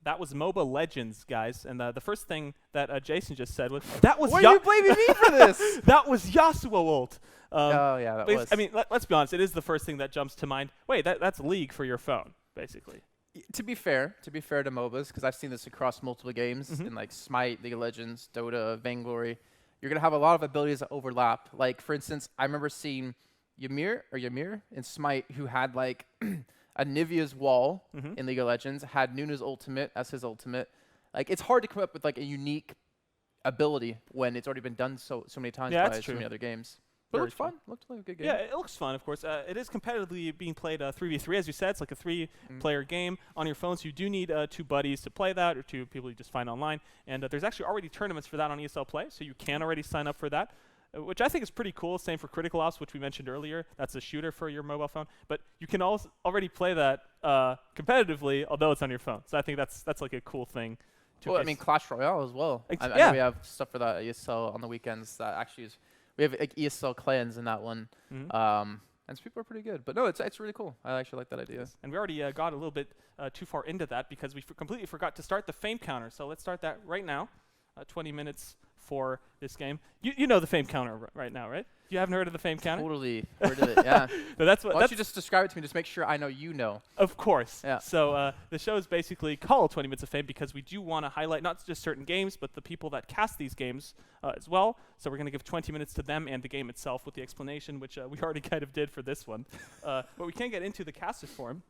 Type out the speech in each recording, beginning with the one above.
That was Moba Legends, guys. And the first thing that Jason just said was, that was Why are you blaming me for this? that was Yasuo ult. Oh, yeah, that was. I mean, let's be honest. It is the first thing that jumps to mind. Wait, that's League for your phone, basically. To be fair to MOBAs, because I've seen this across multiple games in like Smite, League of Legends, Dota, Vainglory, you're gonna have a lot of abilities that overlap. Like for instance, I remember seeing Ymir in Smite who had like a Nivea's wall in League of Legends, had Nuna's ultimate as his ultimate. Like it's hard to come up with like a unique ability when it's already been done so many times by so many other games. But it looks fun. Looked like a good game. Yeah, it looks fun, of course. It is competitively being played 3v3, as you said. It's like a three-player game on your phone, so you do need 2 buddies to play that, or 2 people you just find online. And there's actually already tournaments for that on ESL Play, so you can already sign up for that, which I think is pretty cool. Same for Critical Ops, which we mentioned earlier. That's a shooter for your mobile phone. But you can already play that competitively, although it's on your phone. So I think that's like a cool thing. Well, I mean, Clash Royale as well. I know we have stuff for that ESL on the weekends that actually is. We have like ESL clans in that one, and some people are pretty good. But no, it's really cool. I actually like that idea. Yes. And we already got a little bit too far into that because we completely forgot to start the fame counter. So let's start that right now. 20 minutes for this game. You know the fame counter right now, right? You haven't heard of the fame counter? Totally heard of it, yeah. But that's what. Why don't you just describe it to me? Just make sure I know you know. Of course. Yeah. So the show is basically called 20 Minutes of Fame because we do want to highlight not just certain games, but the people that cast these games as well. So we're going to give 20 minutes to them and the game itself with the explanation, which we already kind of did for this one. But we can't get into the casters forum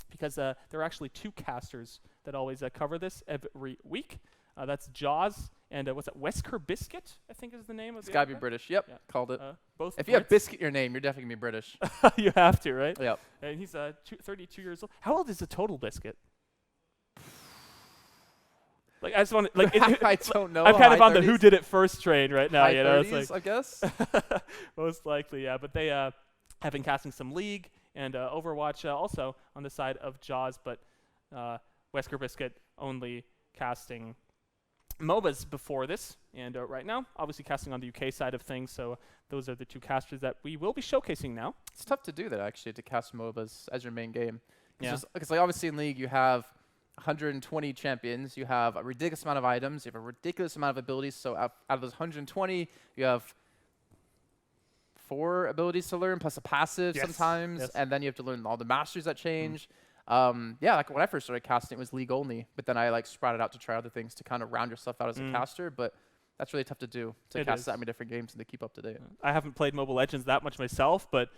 because there are actually 2 casters that always cover this every week. That's Jaws and what's that? Weskerbiscuit, I think is the name of it. It's gotta be British. Yep, called it. Both. If you have biscuit in your name, you're definitely gonna be British. You have to, right? Yep. And he's 32 years old. How old is the total biscuit? Like I just want to like. I don't know. I'm kind of on the who did it first train right now. High You know, 30s, it's like I guess. most likely, yeah. But they have been casting some League and Overwatch also on the side of Jaws, but Weskerbiscuit only casting MOBAs before this, and right now, obviously casting on the UK side of things, so those are the 2 casters that we will be showcasing now. It's tough to do that, actually, to cast MOBAs as your main game. Yeah. Because like, obviously in League, you have 120 champions, you have a ridiculous amount of items, you have a ridiculous amount of abilities, so out of those 120, you have 4 abilities to learn, plus a passive sometimes, and then you have to learn all the masters that change. Yeah, like when I first started casting, it was League only, but then I like sprouted out to try other things to kind of round yourself out as a caster, but that's really tough to do, to cast that many different games and to keep up to date. I haven't played Moba Legends that much myself, but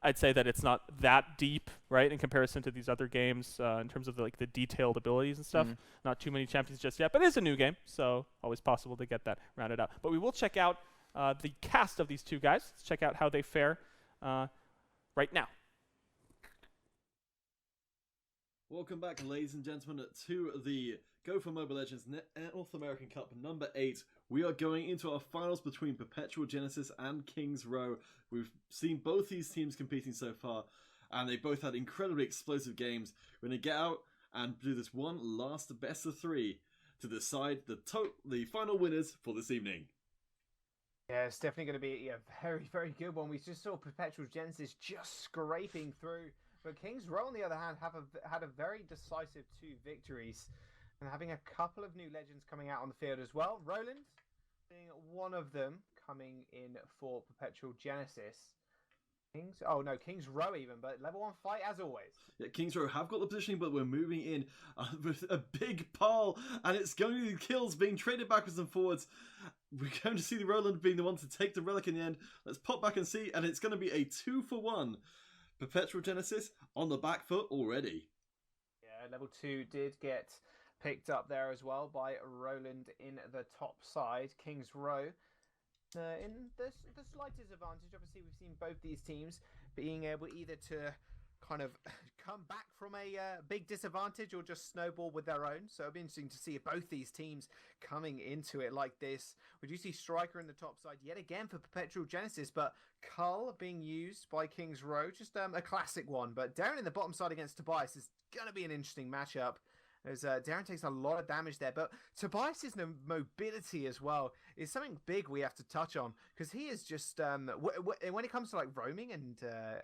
I'd say that it's not that deep, right, in comparison to these other games in terms of the detailed abilities and stuff. Not too many champions just yet, but it is a new game, so always possible to get that rounded out. But we will check out the cast of these 2 guys. Let's check out how they fare right now. Welcome back, ladies and gentlemen, to the Go for Moba Legends North American Cup number 8. We are going into our finals between Perpetual Genesis and Kings Row. We've seen both these teams competing so far, and they both had incredibly explosive games. We're going to get out and do this one last best of 3 to decide the final winners for this evening. Yeah, it's definitely going to be a very, very good one. We just saw Perpetual Genesis just scraping through. But Kings Row, on the other hand, had a very decisive 2 victories and having a couple of new legends coming out on the field as well. Roland being one of them coming in for Perpetual Genesis. Kings Row even, but level 1 fight as always. Yeah, Kings Row have got the positioning, but we're moving in with a big pile, and it's going to be kills being traded backwards and forwards. We're going to see the Roland being the one to take the relic in the end. Let's pop back and see, and it's going to be a 2-for-1. Perpetual Genesis on the back foot already. Yeah, level 2 did get picked up there as well by Roland in the top side. Kings Row in the slightest advantage. Obviously, we've seen both these teams being able either to kind of come back from a big disadvantage or just snowball with their own. So it'll be interesting to see both these teams coming into it like this. We do see Striker in the top side yet again for Perpetual Genesis, but Cull being used by Kings Row, just a classic one. But Darren in the bottom side against Tobias is going to be an interesting matchup. As Darren takes a lot of damage there, but Tobias's mobility as well is something big we have to touch on, because he is just when it comes to like roaming and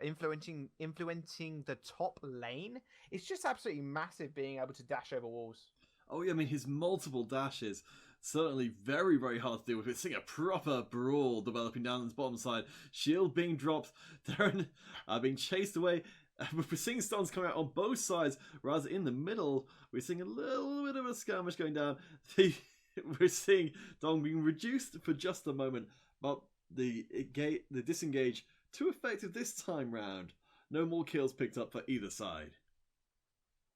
influencing the top lane, it's just absolutely massive being able to dash over walls. Oh yeah, I mean his multiple dashes certainly very, very hard to deal with. We're seeing a proper brawl developing down this bottom side. Shield being dropped, Darren being chased away. We're seeing stuns coming out on both sides, whereas in the middle, we're seeing a little bit of a skirmish going down. We're seeing Dong being reduced for just a moment, but the disengage too effective this time round. No more kills picked up for either side.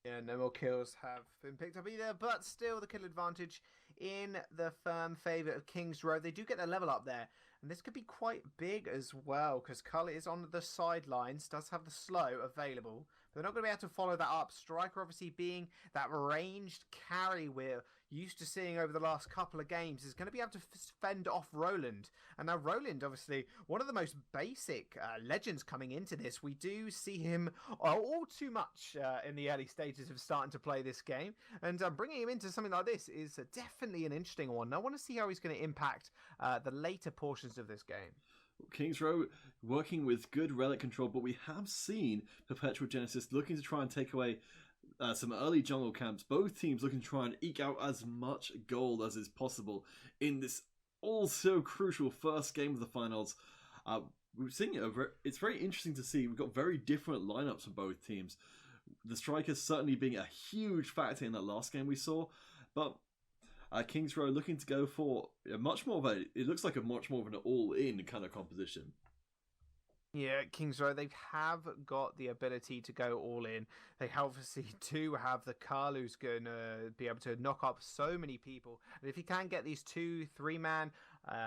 Yeah, no more kills have been picked up either, but still the kill advantage in the firm favour of Kings Row. They do get their level up there, and this could be quite big as well, because Cull is on the sidelines, does have the slow available, but they're not going to be able to follow that up. Striker obviously being that ranged carry we're used to seeing over the last couple of games is going to be able to fend off Roland. And now Roland, obviously, one of the most basic legends coming into this. We do see him all too much in the early stages of starting to play this game. And bringing him into something like this is definitely an interesting one. I want to see how he's going to impact the later portions of this game. Kings Row working with good relic control, but we have seen Perpetual Genesis looking to try and take away some early jungle camps. Both teams looking to try and eke out as much gold as is possible in this also crucial first game of the finals. We're seeing it's very interesting to see. We've got very different lineups for both teams. The strikers certainly being a huge factor in that last game we saw, but Kings Row looking to go for much more of a. It looks like a much more of an all-in kind of composition. Yeah, Kings Row, they have got the ability to go all in. They obviously do have the Carl who's going to be able to knock up so many people. And if you can get these 2-3-man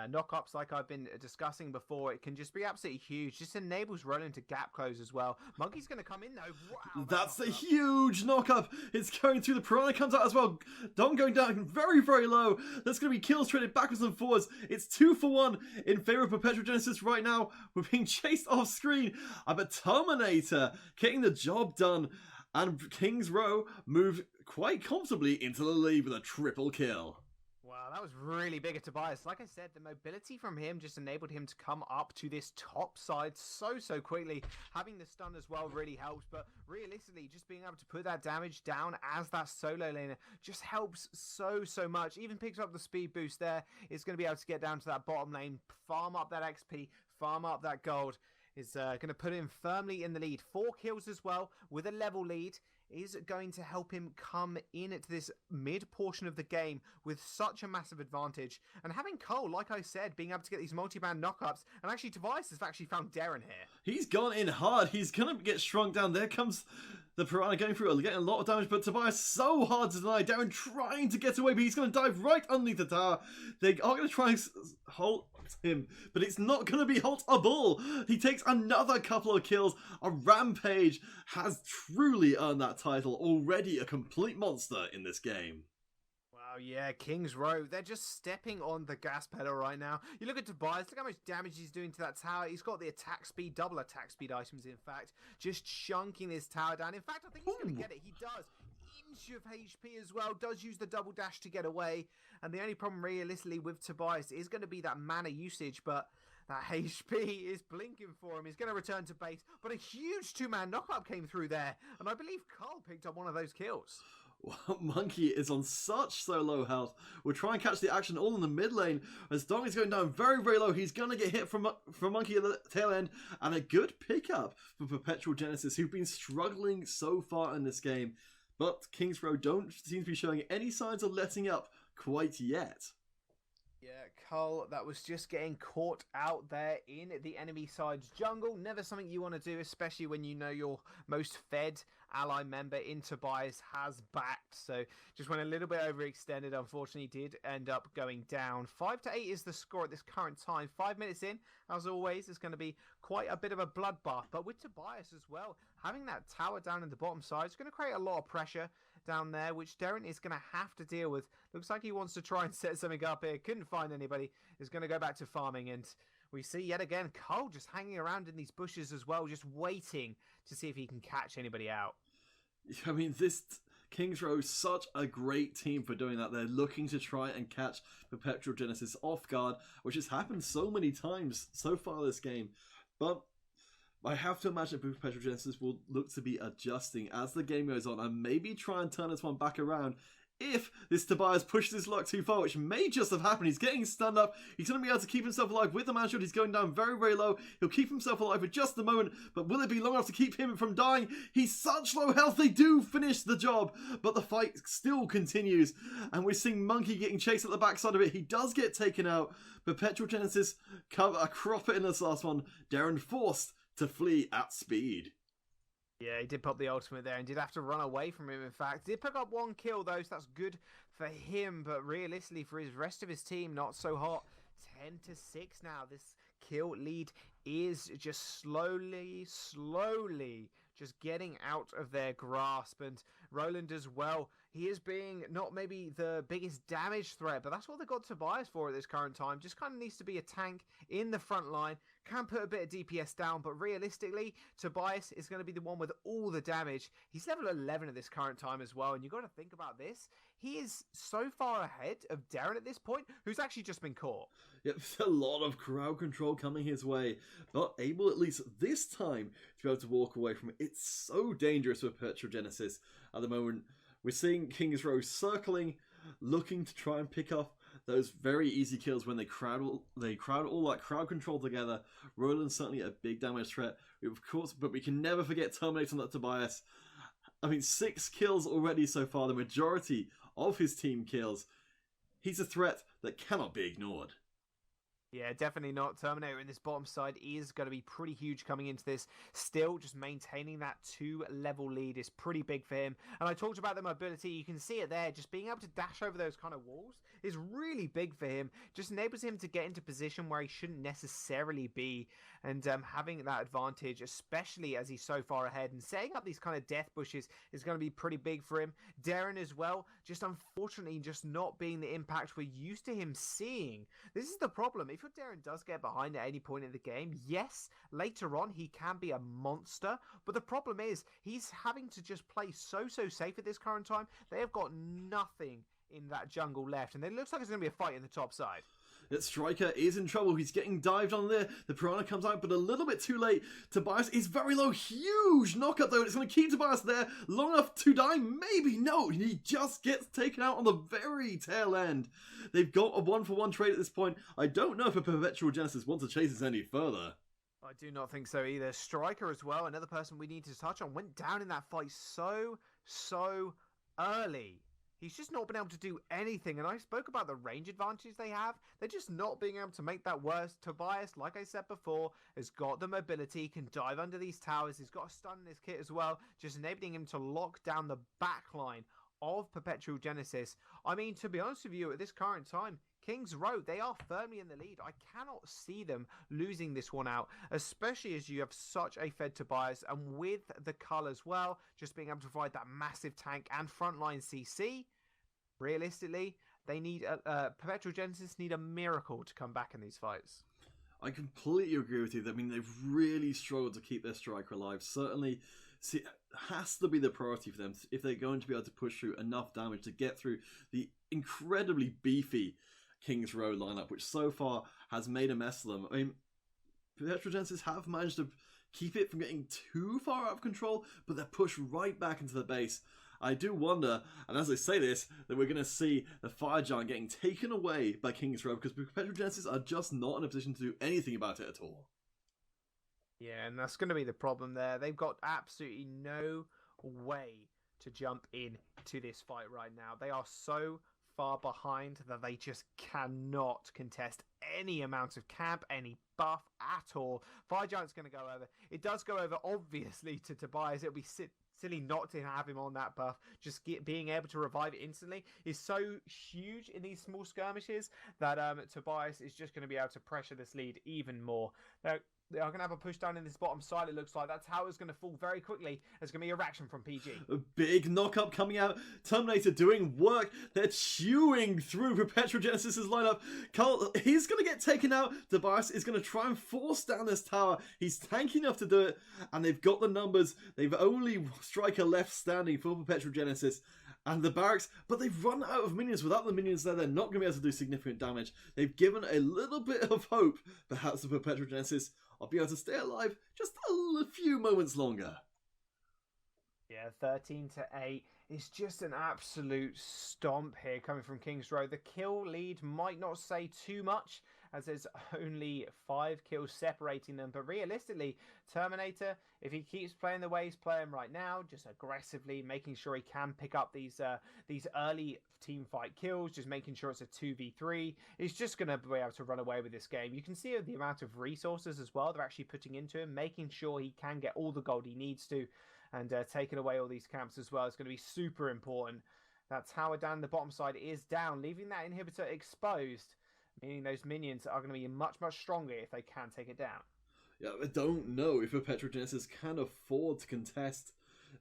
knock-ups like I've been discussing before, it can just be absolutely huge. Just enables Roland to gap close as well. Monkey's going to come in though. Wow, that's a huge knock-up. It's going through. The Piranha comes out as well. Dom going down very, very low. There's going to be kills traded backwards and forwards. It's 2-for-1 in favor of Perpetual Genesis right now. We're being chased off screen. But Terminator getting the job done. And Kings Row move quite comfortably into the lead with a triple kill. Wow, that was really big at Tobias. Like I said, the mobility from him just enabled him to come up to this top side so quickly. Having the stun as well really helps, but realistically, just being able to put that damage down as that solo laner just helps so much. Even picks up the speed boost there. It's going to be able to get down to that bottom lane, farm up that XP, farm up that gold. Is going to put him firmly in the lead. 4 kills as well with a level lead is going to help him come into this mid portion of the game with such a massive advantage. And having Cole, like I said, being able to get these multi-band knockups, and actually Tobias has actually found Darren here. He's gone in hard. He's going to get shrunk down. There comes the Piranha going through, getting a lot of damage, but Tobias so hard to deny. Darren trying to get away, but he's going to dive right underneath the tower. They are going to try and halt him, but it's not going to be haltable. He takes another couple of kills. A Rampage has truly earned that title. Already a complete monster in this game. Wow, yeah, Kings Row, they're just stepping on the gas pedal right now. You look at Tobias, look how much damage he's doing to that tower. He's got the attack speed, double attack speed items, in fact, just chunking this tower down. In fact, I think he's going to get it. He does. Inch of HP as well, does use the double dash to get away. And the only problem realistically with Tobias is going to be that mana usage, but that HP is blinking for him. He's going to return to base, but a huge 2-man knockup came through there, and I believe Carl picked up one of those kills. Well, Monkey is on such so low health. We'll try and catch the action all in the mid lane. As Dong is going down very, very low, he's going to get hit from Monkey at the tail end. And a good pickup for Perpetual Genesis, who've been struggling so far in this game. But Kings Row don't seem to be showing any signs of letting up quite yet. Yeah, Cull, that was just getting caught out there in the enemy side's jungle. Never something you want to do, especially when you know your most fed ally member in Tobias has backed. So just went a little bit overextended. Unfortunately, did end up going down. 5-8 is the score at this current time. 5 minutes in, as always, it's going to be quite a bit of a bloodbath. But with Tobias as well, having that tower down in the bottom side is going to create a lot of pressure down there, which Darren is going to have to deal with. Looks like he wants to try and set something up here. Couldn't find anybody. Is going to go back to farming, and we see yet again Cole just hanging around in these bushes as well, just waiting to see if he can catch anybody out. I mean, this Kings Row, such a great team for doing that. They're looking to try and catch Perpetual Genesis off guard, which has happened so many times so far this game. But I have to imagine Perpetual Genesis will look to be adjusting as the game goes on and maybe try and turn this one back around if this Tobias pushes his luck too far, which may just have happened. He's getting stunned up. He's going to be able to keep himself alive with the man shield. He's going down very, very low. He'll keep himself alive for just a moment, but will it be long enough to keep him from dying? He's such low health. They do finish the job, but the fight still continues, and we're seeing Monkey getting chased at the backside of it. He does get taken out. Perpetual Genesis cover a cropper in this last one. Darren forced to flee at speed. Yeah, he did pop the ultimate there and did have to run away from him, in fact. Did pick up 1 kill, though, so that's good for him. But realistically, for his rest of his team, not so hot. 10-6 now. This kill lead is just slowly just getting out of their grasp. And Roland as well, he is being not maybe the biggest damage threat, but that's what they got Tobias for at this current time. Just kind of needs to be a tank in the front line. Can put a bit of DPS down, but realistically, Tobias is going to be the one with all the damage. He's level 11 at this current time as well, and you've got to think about this. He is so far ahead of Darren at this point, who's actually just been caught. Yep, a lot of crowd control coming his way, but able at least this time to be able to walk away from it. It's so dangerous with Perpetual Genesis at the moment. We're seeing King's Row circling, looking to try and pick off those very easy kills when they crowd all that crowd control together. Roland's certainly a big damage threat, of course, but we can never forget Terminator on that Tobias. I mean, 6 kills already so far, the majority of his team kills. He's a threat that cannot be ignored. Yeah, definitely not. Terminator in this bottom side is going to be pretty huge coming into this. Still, just maintaining that 2-level lead is pretty big for him. And I talked about the mobility. You can see it there. Just being able to dash over those kind of walls is really big for him. Just enables him to get into position where he shouldn't necessarily be. And having that advantage, especially as he's so far ahead. And setting up these kind of death bushes is going to be pretty big for him. Darren as well, just unfortunately just not being the impact we're used to him seeing. This is the problem. If your Darren does get behind at any point in the game, yes, later on he can be a monster, but the problem is he's having to just play so safe at this current time. They have got nothing in that jungle left, and it looks like it's going to be a fight in the top side. That Striker is in trouble. He's getting dived on there. The Piranha comes out, but a little bit too late. Tobias is very low. Huge knockup, though. It's going to keep Tobias there long enough to die. Maybe. No. He just gets taken out on the very tail end. They've got a 1-for-1 trade at this point. I don't know if a Perpetual Genesis wants to chase this any further. I do not think so either. Striker as well, another person we need to touch on, went down in that fight so early. He's just not been able to do anything, and I spoke about the range advantage they have. They're just not being able to make that worse. Tobias, like I said before, has got the mobility, he can dive under these towers. He's got a stun in his kit as well, just enabling him to lock down the back line of Perpetual Genesis. I mean, to be honest with you, at this current time, Kings Row, they are firmly in the lead. I cannot see them losing this one out, especially as you have such a fed Tobias, and with the Cull as well, just being able to provide that massive tank and frontline CC. Realistically, they need Perpetual Genesis need a miracle to come back in these fights. I completely agree with you. I mean, they've really struggled to keep their striker alive. Certainly, it has to be the priority for them if they're going to be able to push through enough damage to get through the incredibly beefy Kings Row lineup, which so far has made a mess of them. I mean, Perpetual Genesis have managed to keep it from getting too far out of control, but they're pushed right back into the base. I do wonder, and as I say this, that we're going to see the Fire Giant getting taken away by Kings Row because Perpetual Genesis are just not in a position to do anything about it at all. Yeah, and that's going to be the problem there. They've got absolutely no way to jump in to this fight right now. They are so far behind that they just cannot contest any amount of camp, any buff at all. Fire Giant's going to go over. It does go over, obviously, to Tobias. It'll be silly not to have him on that buff. Just being able to revive it instantly is so huge in these small skirmishes that Tobias is just going to be able to pressure this lead even more. Now, they are going to have a push down in this bottom side, it looks like. That's how it's going to fall very quickly. There's going to be a reaction from PG. A big knock-up coming out. Terminator doing work. They're chewing through Perpetual Genesis' lineup. Carl, he's going to get taken out. Tobias is going to try and force down this tower. He's tanky enough to do it, and they've got the numbers. They've only Striker left standing for Perpetual Genesis and the barracks, but they've run out of minions. Without the minions there, they're not going to be able to do significant damage. They've given a little bit of hope, perhaps, the Perpetual Genesis. I'll be able to stay alive just a few moments longer. Yeah, 13-8 is just an absolute stomp here coming from Kings Row. The kill lead might not say too much, as there's only 5 kills separating them. But realistically, Terminator, if he keeps playing the way he's playing right now, just aggressively making sure he can pick up these early team fight kills, just making sure it's a 2v3, he's just going to be able to run away with this game. You can see the amount of resources as well they're actually putting into him, making sure he can get all the gold he needs to. And taking away all these camps as well is going to be super important. That tower down the bottom side is down, leaving that inhibitor exposed, meaning those minions are going to be much, much stronger if they can take it down. Yeah, I don't know if Perpetual Genesis can afford to contest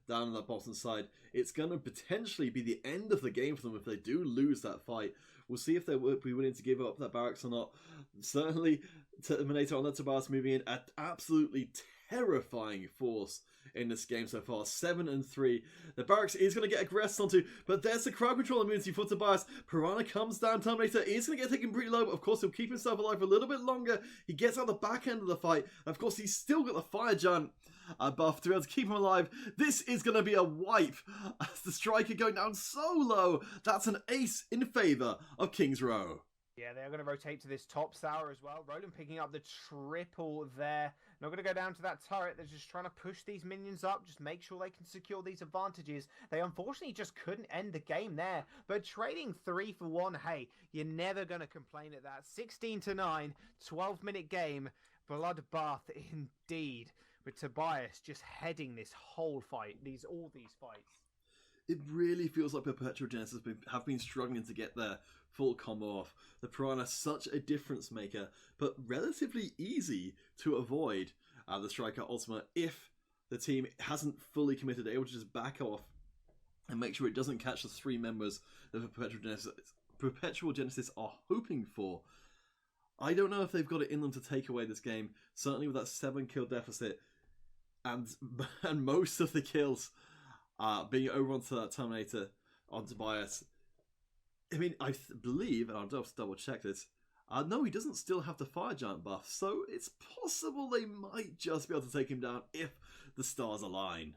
down on that bottom side. It's going to potentially be the end of the game for them if they do lose that fight. We'll see if they will be willing to give up that barracks or not. Certainly, Terminator on that Tobias moving in at absolutely terrifying force in this game so far. 7-3. The barracks is going to get aggressed onto, but there's the crowd control immunity for Tobias. Piranha comes down. Terminator is going to get taken pretty low, but of course he'll keep himself alive for a little bit longer. He gets out the back end of the fight, and of course he's still got the fire giant buff to be able to keep him alive. This is going to be a wipe as the striker going down so low. That's an ace in favour of Kings Row. Yeah, they're going to rotate to this top tower as well. Roland picking up the triple there. Not going to go down to that turret. They're just trying to push these minions up. Just make sure they can secure these advantages. They unfortunately just couldn't end the game there. But trading 3 for 1, hey, you're never going to complain at that. 16-9, 12-minute game. Bloodbath indeed. With Tobias just heading this whole fight. All these fights. It really feels like Perpetual Genesis have been struggling to get their full combo off. The Piranha, such a difference maker, but relatively easy to avoid the Striker Ultima if the team hasn't fully committed. They're able to just back off and make sure it doesn't catch the 3 members that Perpetual Genesis are hoping for. I don't know if they've got it in them to take away this game. Certainly with that 7-kill deficit and most of the kills being over onto that Terminator, on Tobias. I mean, I believe, and I'll just double check this, no, he doesn't still have the Fire Giant buff, so it's possible they might just be able to take him down if the stars align.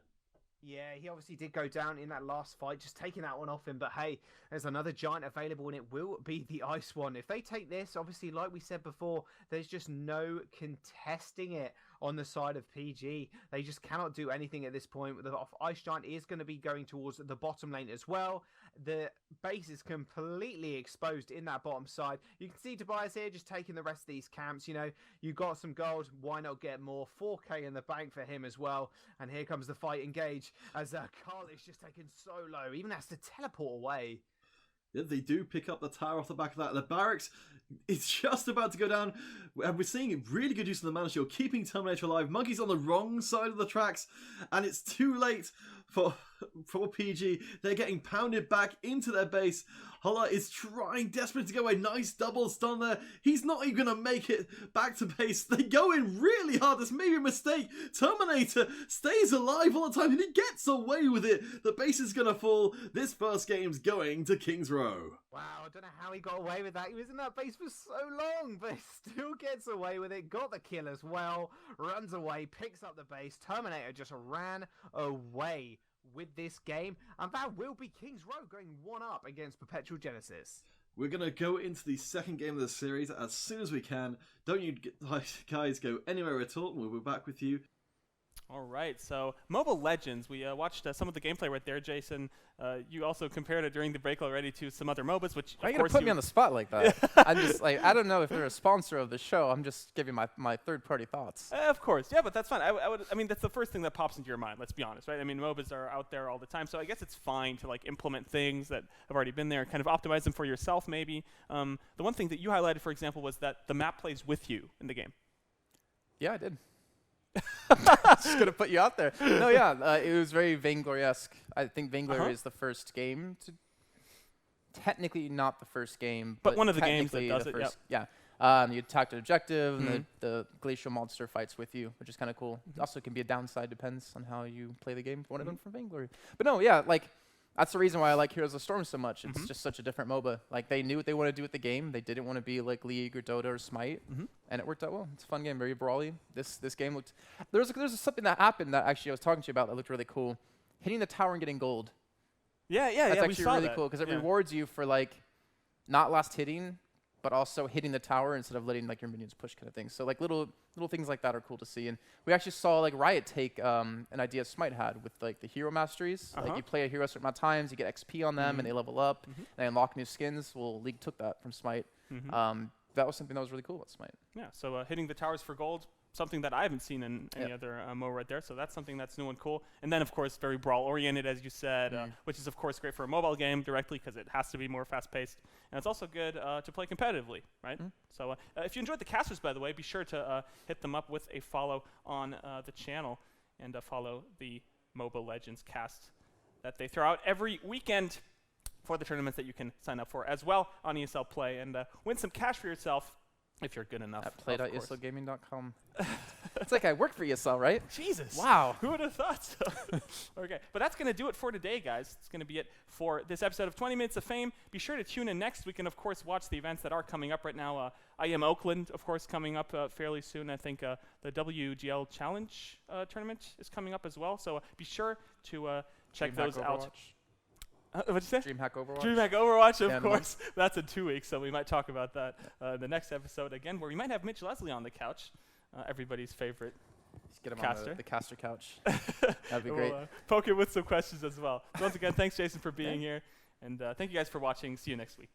Yeah, he obviously did go down in that last fight, just taking that one off him. But hey, there's another giant available, and it will be the Ice one. If they take this, obviously, like we said before, there's just no contesting it on the side of PG. They just cannot do anything at this point. The Ice Giant is going to be going towards the bottom lane as well. The base is completely exposed in that bottom side. You can see Tobias here just taking the rest of these camps. You know, you got some gold. Why not get more? 4K in the bank for him as well. And here comes the fight engage as Carl is just taken so low. Even has to teleport away. Yeah, they do pick up the tower off the back of that. The barracks is just about to go down. And we're seeing really good use of the mana shield, keeping Terminator alive. Monkey's on the wrong side of the tracks, and it's too late for PG. They're getting pounded back into their base. Holla is trying desperately to go away. Nice double stun there. He's not even going to make it back to base. They go in really hard. This may be a mistake. Terminator stays alive all the time, and he gets away with it. The base is going to fall. This first game's going to Kings Row. Wow, I don't know how he got away with that. He was in that base for so long, but he still gets away with it. Got the kill as well. Runs away, picks up the base. Terminator just ran away with this game, and that will be Kings Row going 1-up against Perpetual Genesis. We're going to go into the second game of the series as soon as we can. Don't you guys go anywhere at all, and we'll be back with you. All right, so Moba Legends, we watched some of the gameplay right there, Jason. You also compared it during the break already to some other MOBAs, which Why are you going to put me on the spot like that? I'm just like, I don't know if they're a sponsor of the show. I'm just giving my third-party thoughts. Of course, yeah, but that's fine. I mean, that's the first thing that pops into your mind, let's be honest, right? I mean, MOBAs are out there all the time, so I guess it's fine to like implement things that have already been there, kind of optimize them for yourself maybe. The one thing that you highlighted, for example, was that the map plays with you in the game. Yeah, I did. Just gonna put you out there. No, yeah, it was very Vainglory-esque. I think Vainglory is the first game to, technically not the first game, but one of the games that does it. First, yep. Yeah, you attack an objective, and the glacial monster fights with you, which is kind of cool. Also, can be a downside, depends on how you play the game. What I done from Vainglory, but no, yeah, like. That's the reason why I like Heroes of Storm so much. It's just such a different MOBA. Like, they knew what they wanted to do with the game. They didn't want to be like League or Dota or Smite, and it worked out well. It's a fun game, very brawly. This game looked... There's something that happened that actually I was talking to you about that looked really cool. hitting the tower and getting gold. Yeah, That's we actually saw really that. cool because it Yeah. rewards you for like not last hitting, but also hitting the tower instead of letting like your minions push kind of thing. So like little things like that are cool to see. And we actually saw like Riot take an idea Smite had with like the hero masteries. Like you play a hero a certain amount of times, you get XP on them, and they level up, and they unlock new skins. Well, League took that from Smite. That was something that was really cool about Smite. Yeah, so hitting the towers for gold, something that I haven't seen in any other MO right there. So that's something that's new and cool. And then, of course, very brawl-oriented, as you said, which is, of course, great for a mobile game directly because it has to be more fast-paced. And it's also good to play competitively, right? So if you enjoyed the casters, by the way, be sure to hit them up with a follow on the channel and follow the Moba Legends cast that they throw out every weekend for the tournaments that you can sign up for as well on ESL Play and win some cash for yourself if you're good enough. At play.eslgaming.com. It's like I work for ESL, right? Jesus. Wow. Who would have thought so? Okay, but that's going to do it for today, guys. It's going to be it for this episode of 20 Minutes of Fame. Be sure to tune in next week and, of course, watch the events that are coming up right now. I Am Oakland, of course, coming up fairly soon. I think the WGL Challenge tournament is coming up as well. So be sure to check those out. What'd you say? DreamHack Overwatch. DreamHack Overwatch, of Yeah, course. That's in 2 weeks, so we might talk about that the next episode again, where we might have Mitch Leslie on the couch, everybody's favorite Just get him caster. on the caster couch. That'd be great. We'll poke it with some questions as well. So once again, thanks, Jason, for being here. And thank you guys for watching. See you next week.